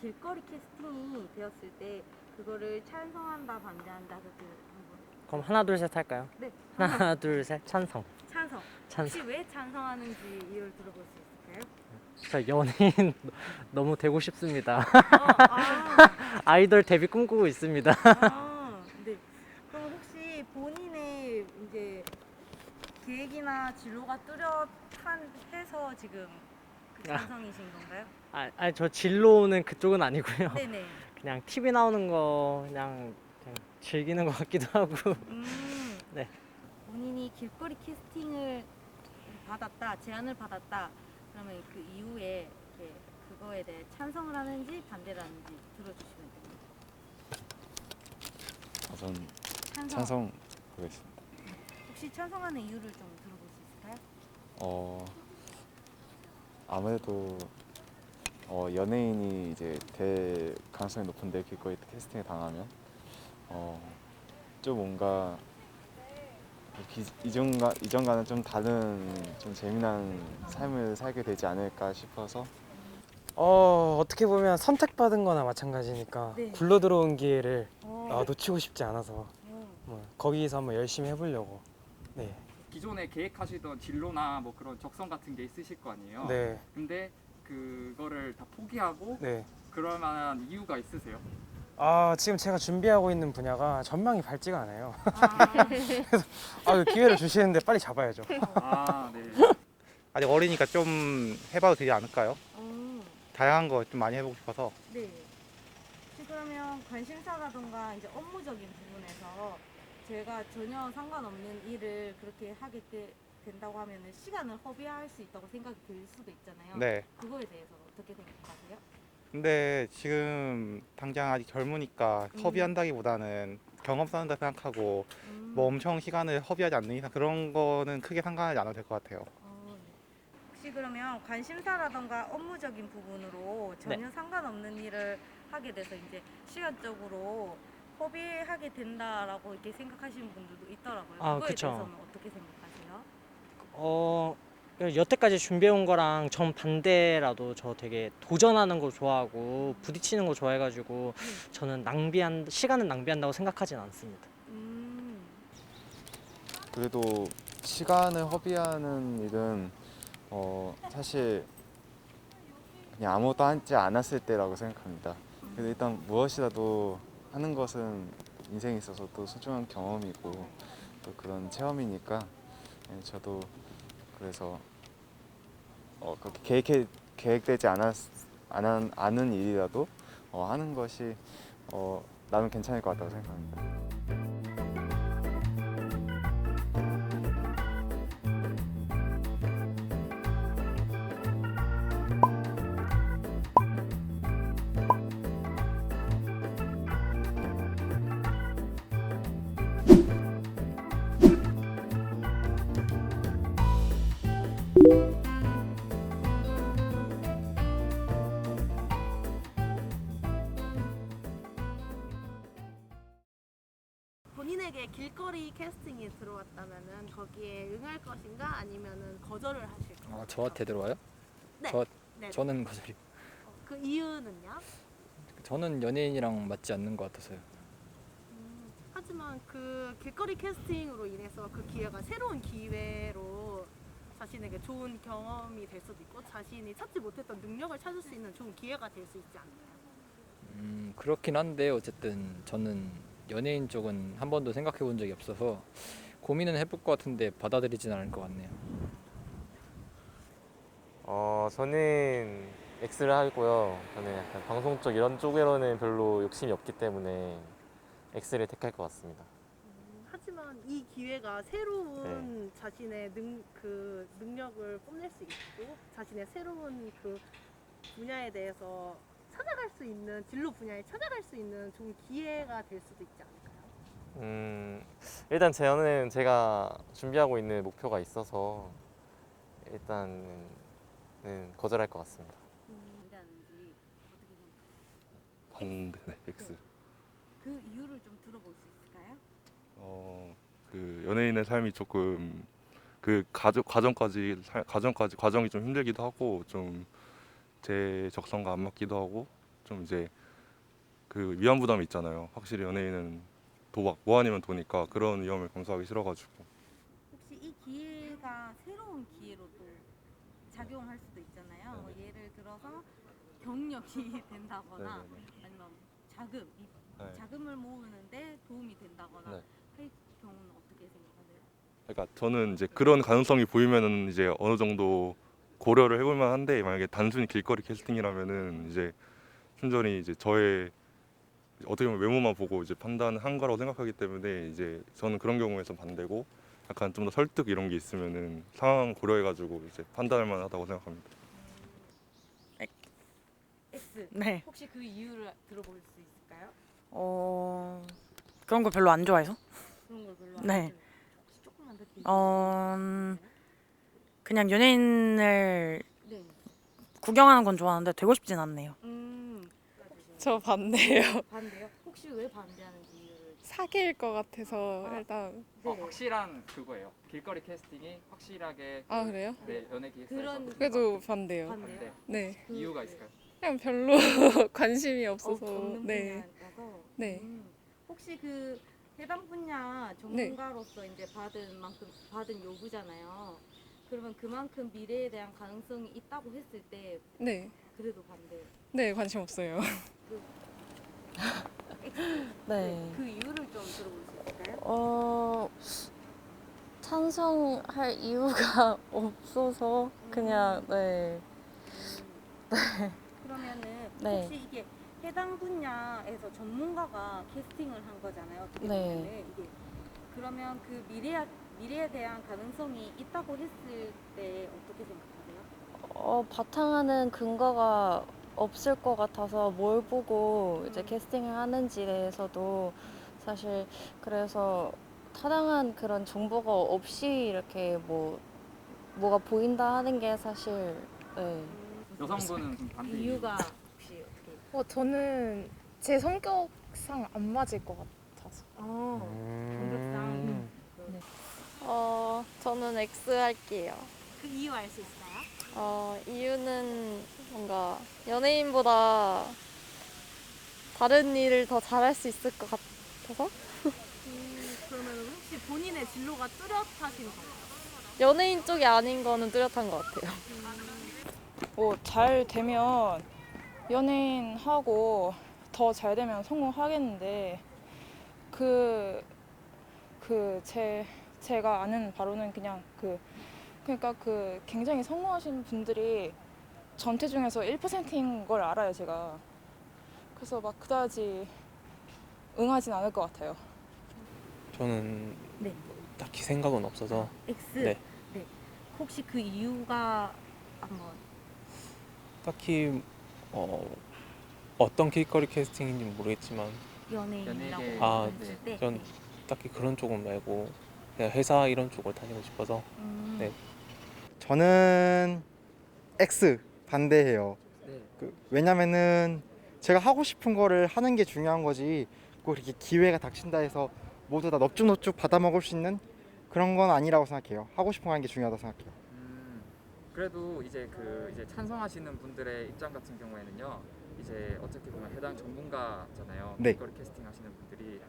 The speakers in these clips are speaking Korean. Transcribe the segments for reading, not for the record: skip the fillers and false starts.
길거리 캐스팅이 되었을 때 그거를 찬성한다, 반대한다 그렇게 한번. 그럼 하나 둘 셋 할까요? 네. 하나 둘 셋 찬성. 찬성. 찬성. 혹시 왜 찬성하는지 이유를 들어볼 수 있을까요? 저 연예인 너무 되고 싶습니다. 아, 아이돌 데뷔 꿈꾸고 있습니다. 네. 그럼 혹시 본인의 이제 계획이나 진로가 뚜렷해서 지금 그 찬성이신 건가요? 아니 저 진로는 그쪽은 아니고요. 네네. 그냥 TV 나오는 거 그냥 즐기는 것 같기도 하고. 네. 본인이 길거리 캐스팅을 받았다, 제안을 받았다. 그러면 그 이후에 이렇게 그거에 대해 찬성을 하는지 반대를 하는지 들어주시면 됩니다. 전 찬성. 찬성하겠습니다. 혹시 찬성하는 이유를 좀 들어볼 수 있을까요? 아무래도 연예인이 이제 될 가능성이 높은데 길거리 캐스팅에 당하면 좀 뭔가 이전과는 좀 다른 좀 재미난 삶을 살게 되지 않을까 싶어서 어떻게 보면 선택받은 거나 마찬가지니까 네. 굴러 들어온 기회를 어, 놓치고 싶지 않아서 어. 거기에서 한번 열심히 해보려고. 네. 기존에 계획하시던 진로나 뭐 그런 적성 같은 게 있으실 거 아니에요. 네. 근데 그거를 다 포기하고 네. 그럴 만한 이유가 있으세요? 지금 제가 준비하고 있는 분야가 전망이 밝지가 않아요. 아, 그 기회를 주시는데 빨리 잡아야죠. 아, 네. 아직 어리니까 좀 해봐도 되지 않을까요? 어, 다양한 거 좀 많이 해보고 싶어서. 네. 혹시 그러면 관심사라던가 이제 업무적인 부분에서 제가 전혀 상관없는 일을 그렇게 된다고 하면 시간을 허비할 수 있다고 생각이 들 수도 있잖아요. 네. 그거에 대해서 어떻게 생각하세요? 근데 지금 당장 아직 젊으니까 허비한다기보다는 경험 쌓는다 생각하고 뭐 엄청 시간을 허비하지 않는 이상 그런 거는 크게 상관하지 않아도 될 것 같아요. 네. 혹시 그러면 관심사라던가 업무적인 부분으로 전혀 상관없는 일을 하게 돼서 이제 시간적으로 허비하게 된다라고 이렇게 생각하시는 분들도 있더라고요. 그거에 그쵸. 대해서는 어떻게 생각하세요? 여태까지 준비해온 거랑 정 반대라도 저 되게 도전하는 거 좋아하고 부딪히는 거 좋아해가지고 저는 시간을 낭비한다고 생각하진 않습니다. 그래도 시간을 허비하는 일은 사실 그냥 아무것도 하지 않았을 때라고 생각합니다. 그래서 일단 무엇이라도 하는 것은 인생에 있어서 또 소중한 경험이고 또 그런 체험이니까 저도 그래서 그렇게 계획되지 않은 일이라도 하는 것이 나는 괜찮을 것 같다고 생각합니다. 본인에게 길거리 캐스팅이 들어왔다면은 거기에 응할 것인가 아니면은 거절을 하실 것인가? 저한테 들어와요? 네. 네. 저는 거절이. 그 이유는요? 저는 연예인이랑 맞지 않는 것 같아서요. 하지만 그 길거리 캐스팅으로 인해서 그 기회가 새로운 기회로 자신에게 좋은 경험이 될 수도 있고 자신이 찾지 못했던 능력을 찾을 수 있는 좋은 기회가 될 수 있지 않나요? 그렇긴 한데 어쨌든 저는 연예인 쪽은 한 번도 생각해 본 적이 없어서 고민은 해볼 것 같은데 받아들이진 않을 것 같네요. 저는 X를 하고요. 저는 약간 방송 쪽 이런 쪽으로는 별로 욕심이 없기 때문에 X를 택할 것 같습니다. 하지만 이 기회가 새로운 자신의 능력을 뽐낼 수 있고 자신의 새로운 그 분야에 대해서 찾아갈 수 있는 진로 분야에 찾아갈 수 있는 좋은 기회가 될 수도 있지 않을까요? 일단 저는 제가 준비하고 있는 목표가 있어서 일단은 거절할 것 같습니다. 반대하는지 어떻게 생각하세요? 반대, X. 그 이유를 좀 들어볼 수 있을까요? 그 연예인의 삶이 조금 그 과정이 좀 힘들기도 하고 좀 제 적성과 안 맞기도 하고 좀 좀 이제 그 위험 부담이 있잖아요. 확실히 연예인은 도박 뭐 아니면 도니까 그런 위험을 감수하기 싫어가지고. 혹시 이 기회가 새로운 기회로 또 작용할 수도 있잖아요. 뭐 네네. 예를 들어서 경력이 된다거나 네네네. 아니면 자금, 네. 자금을 모으는데 도움이 된다거나 네. 할 경우는 어떻게 생각하세요? 그러니까 저는 이제 그런 가능성이 보이면은 이제 어느 정도 고려를 해볼 만한데 만약에 단순히 길거리 캐스팅이라면은 이제 순전히 이제 저의 어떻게 보면 외모만 보고 이제 판단한 거라고 생각하기 때문에 이제 저는 그런 경우에 좀 반대고 약간 좀 더 설득 이런 게 있으면은 상황 고려해가지고 이제 판단할 만하다고 생각합니다. X. 네. 혹시 그 이유를 들어볼 수 있을까요? 그런 거 별로 안 좋아해서. 그런 걸 별로 안 네. 좋아해요. 혹시 조금만 더 얘기해 주세요. 그냥 연예인을 네. 구경하는 건 좋아하는데 되고 싶진 않네요. 저 반대예요. 반대요? 혹시 왜 반대하는지 이유를. 사귈 것 같아서 일단. 확실한 그거예요. 길거리 캐스팅이 확실하게 아 그래요? 네, 연예 기획사에서 그런 그래도 반대요. 반대요? 네. 이유가 있을까요? 그냥 별로 관심이 없어서. 없는 네. 분야라서. 네. 혹시 그 해당 분야 전문가로서 이제 받은 요구잖아요. 그러면 그만큼 미래에 대한 가능성이 있다고 했을 때 네. 그래도 반대요. 네, 관심 없어요. 네. 그 이유를 좀 들어볼 수 있을까요? 찬성할 이유가 없어서 그냥 네. 그러면은 네. 혹시 이게 해당 분야에서 전문가가 캐스팅을 한 거잖아요. 어떻게 네. 보면은 이게 그러면 그 미래에 대한 가능성이 있다고 했을 때 어떻게 생각하세요? 바탕하는 근거가 없을 것 같아서 뭘 보고 이제 캐스팅을 하는지에 대해서도 사실 그래서 타당한 그런 정보가 없이 이렇게 뭐가 보인다 하는 게 사실 네. 여성분은 좀 반대 이유가 혹시 어떻게? 저는 제 성격상 안 맞을 것 같아서. 공격상 저는 X 할게요. 그 이유 알 수 있어요? 이유는 뭔가 연예인보다 다른 일을 더 잘할 수 있을 것 같아서 그러면 혹시 본인의 진로가 뚜렷하신 건가요? 연예인 쪽이 아닌 거는 뚜렷한 것 같아요. 잘 되면 연예인하고 더 잘 되면 성공하겠는데 제가 아는 바로는 그러니까 굉장히 성공하신 분들이 전체 중에서 1%인 걸 알아요, 제가. 그래서 막 그다지 응하진 않을 것 같아요. 저는 네. 딱히 생각은 없어서 X. 네. 네. 혹시 그 이유가 한번 딱히 어떤 길거리 캐스팅인지 모르겠지만 연예인이라고 연예계. 했을 때 전 딱히 그런 쪽은 말고 그냥 회사 이런 쪽을 다니고 싶어서 네. 저는 X 반대해요. 네. 왜냐면은 제가 하고 싶은 거를 하는 게 중요한 거지 꼭 이렇게 기회가 닥친다 해서 모두 다 넙죽넙죽 받아먹을 수 있는 그런 건 아니라고 생각해요. 하고 싶은 거 하는 게 중요하다고 생각해요. 그래도 이제 이제 찬성하시는 분들의 입장 같은 경우에는요. 이제 어떻게 보면 해당 전문가잖아요. 네. 길거리 캐스팅 하시는 분들이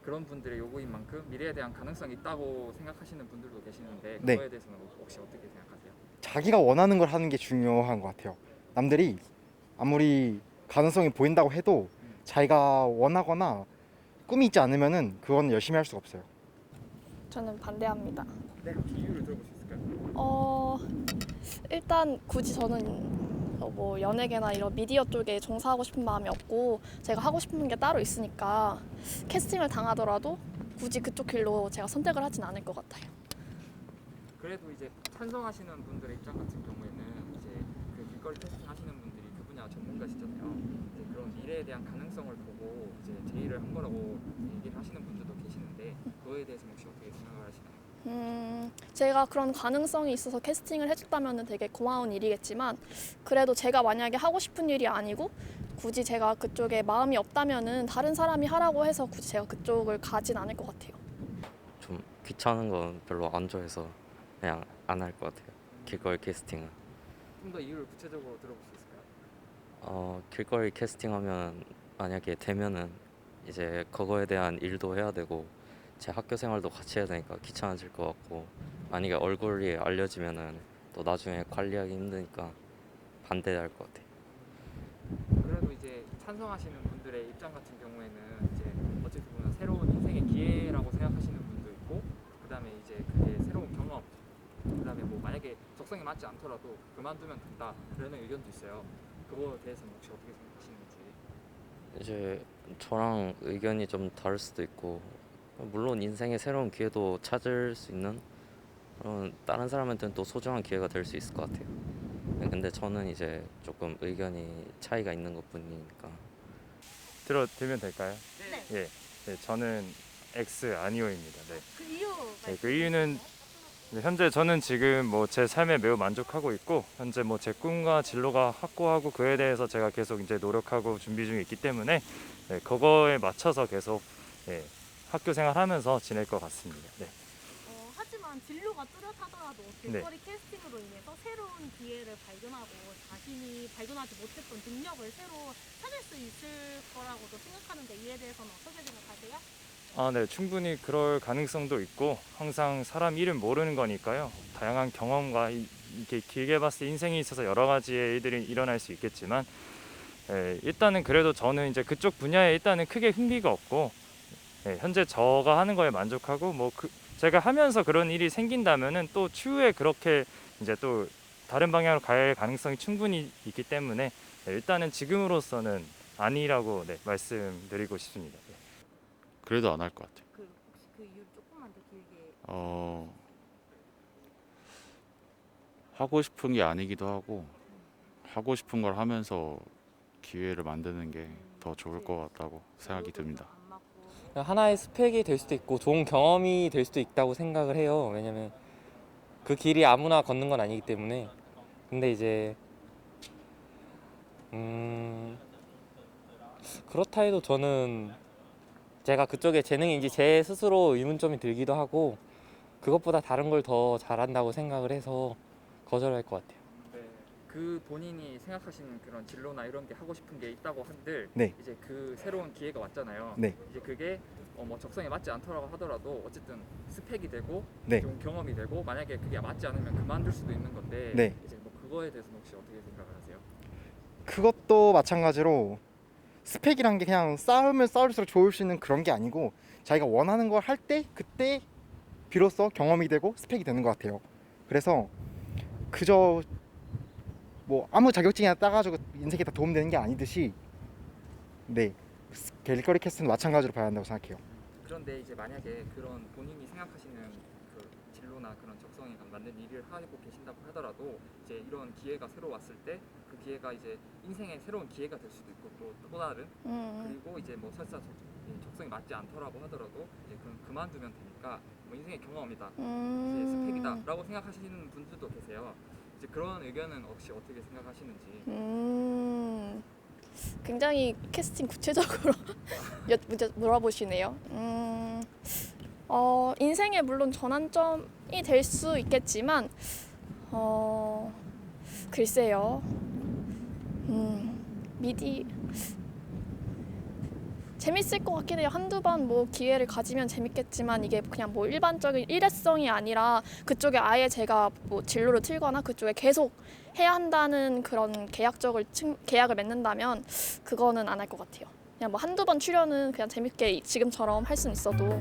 그런 분들의 요구인 만큼 미래에 대한 가능성이 있다고 생각하시는 분들도 계시는데 네. 그거에 대해서는 혹시 어떻게 생각하세요? 자기가 원하는 걸 하는 게 중요한 것 같아요. 남들이 아무리 가능성이 보인다고 해도 자기가 원하거나 꿈이 있지 않으면은 그건 열심히 할 수가 없어요. 저는 반대합니다. 네, 혹시 이유를 들어볼 수 있을까요? 일단 굳이 저는 뭐 연예계나 이런 미디어 쪽에 종사하고 싶은 마음이 없고 제가 하고 싶은 게 따로 있으니까 캐스팅을 당하더라도 굳이 그쪽 길로 제가 선택을 하진 않을 것 같아요. 그래도 이제 찬성하시는 분들의 입장 같은 경우에는 이제 그 길거리 캐스팅 하시는 분들이 그 분야 전문가시잖아요. 이제 그런 미래에 대한 가능성을 보고 이제 제의를 한 거라고 얘기를 하시는 분들도 계시는데 그거에 대해서 혹시 어떻게 생각하시나요? 제가 그런 가능성이 있어서 캐스팅을 해줬다면 되게 고마운 일이겠지만 그래도 제가 만약에 하고 싶은 일이 아니고 굳이 제가 그쪽에 마음이 없다면은 다른 사람이 하라고 해서 굳이 제가 그쪽을 가진 않을 것 같아요. 좀 귀찮은 건 별로 안 좋아해서 그냥 안 할 것 같아요. 길거리 캐스팅은. 좀 더 이유를 구체적으로 들어볼 수 있을까요? 길거리 캐스팅하면 만약에 되면은 이제 그거에 대한 일도 해야 되고 제 학교 생활도 같이 해야 되니까 귀찮아질 것 같고 만약에 얼굴이 알려지면은 또 나중에 관리하기 힘드니까 반대할 것 같아요. 그래도 이제 찬성하시는 분들의 입장 같은 경우에는 이제 어쨌든 보면 새로운 인생의 기회라고 생각하시는 분도 있고 그다음에 이제 그게 새로운 경험 그다음에 뭐 만약에 적성에 맞지 않더라도 그만두면 된다 그런 의견도 있어요. 그거에 대해서는 혹시 어떻게 생각하시는지? 이제 저랑 의견이 좀 다를 수도 있고 물론 인생의 새로운 기회도 찾을 수 있는 그런 다른 사람한테는 또 소중한 기회가 될 수 있을 것 같아요. 근데 저는 이제 조금 의견이 차이가 있는 것뿐이니까. 들어드리면 될까요? 예, 네, 저는 X 아니오입니다. 네. 그 이유 네, 그 이유는 현재 저는 지금 뭐 제 삶에 매우 만족하고 있고 현재 뭐 제 꿈과 진로가 확고하고 그에 대해서 제가 계속 이제 노력하고 준비 중에 있기 때문에 네, 그거에 맞춰서 계속 예, 학교 생활하면서 지낼 것 같습니다. 네. 하지만 진로가 뚜렷하더라도 길거리 캐스팅으로 인해서 새로운 기회를 발견하고 자신이 발견하지 못했던 능력을 새로 찾을 수 있을 거라고도 생각하는데 이에 대해서는 어떻게 생각하세요? 네, 충분히 그럴 가능성도 있고 항상 사람 일은 모르는 거니까요. 다양한 경험과 이렇게 길게 봤을 때 인생에 있어서 여러 가지의 일들이 일어날 수 있겠지만 일단은 그래도 저는 이제 그쪽 분야에 일단은 크게 흥미가 없고 현재 저가 하는 거에 만족하고 뭐 제가 하면서 그런 일이 생긴다면은 또 추후에 그렇게 이제 또 다른 방향으로 갈 가능성이 충분히 있기 때문에 일단은 지금으로서는 아니라고 말씀드리고 싶습니다. 그래도 안 할 것 같아요. 혹시 그 이유 조금만 더 길게. 하고 싶은 게 아니기도 하고 하고 싶은 걸 하면서 기회를 만드는 게 더 좋을 것 같다고 생각이 듭니다. 하나의 스펙이 될 수도 있고 좋은 경험이 될 수도 있다고 생각을 해요. 왜냐면 그 길이 아무나 걷는 건 아니기 때문에. 근데 이제 그렇다 해도 저는 제가 그쪽에 재능인지 제 스스로 의문점이 들기도 하고 그것보다 다른 걸 더 잘한다고 생각을 해서 거절할 것 같아요. 그 본인이 생각하시는 그런 진로나 이런 게 하고 싶은 게 있다고 한들 네. 이제 그 새로운 기회가 왔잖아요. 네. 이제 그게 뭐 적성에 맞지 않더라고 하더라도 어쨌든 스펙이 되고 네. 좋은 경험이 되고 만약에 그게 맞지 않으면 그만둘 수도 있는 건데 네. 이제 뭐 그거에 대해서는 혹시 어떻게 생각을 하세요? 그것도 마찬가지로 스펙이란 게 그냥 쌓으면 쌓을수록 좋을 수 있는 그런 게 아니고 자기가 원하는 걸 할 때 그때 비로소 경험이 되고 스펙이 되는 것 같아요. 그래서 그저 뭐 아무 자격증이나 따가지고 인생에 다 도움되는 게 아니듯이 길거리 캐스팅은 마찬가지로 봐야 한다고 생각해요. 그런데 이제 만약에 그런 본인이 생각하시는 그 진로나 그런 적성에 맞는 일을 하고 계신다고 하더라도 이제 이런 기회가 새로 왔을 때 그 기회가 이제 인생의 새로운 기회가 될 수도 있고 또 다른 그리고 이제 뭐 설사 적성이 맞지 않더라고 하더라도 이제 그만두면 되니까 뭐 인생의 경험이다 이제 스펙이다라고 생각하시는 분들도 계세요. 이제 그런 의견은 혹시 어떻게 생각하시는지? 굉장히 캐스팅 구체적으로 물어보시네요. 인생에 물론 전환점이 될 수 있겠지만, 글쎄요. 재밌을 것 같긴 해요. 한두 번 뭐 기회를 가지면 재밌겠지만 이게 그냥 뭐 일반적인 일회성이 아니라 그쪽에 아예 제가 뭐 진로를 틀거나 그쪽에 계속 해야 한다는 그런 계약을 맺는다면 그거는 안 할 것 같아요. 그냥 뭐 한두 번 출연은 그냥 재밌게 지금처럼 할 수는 있어도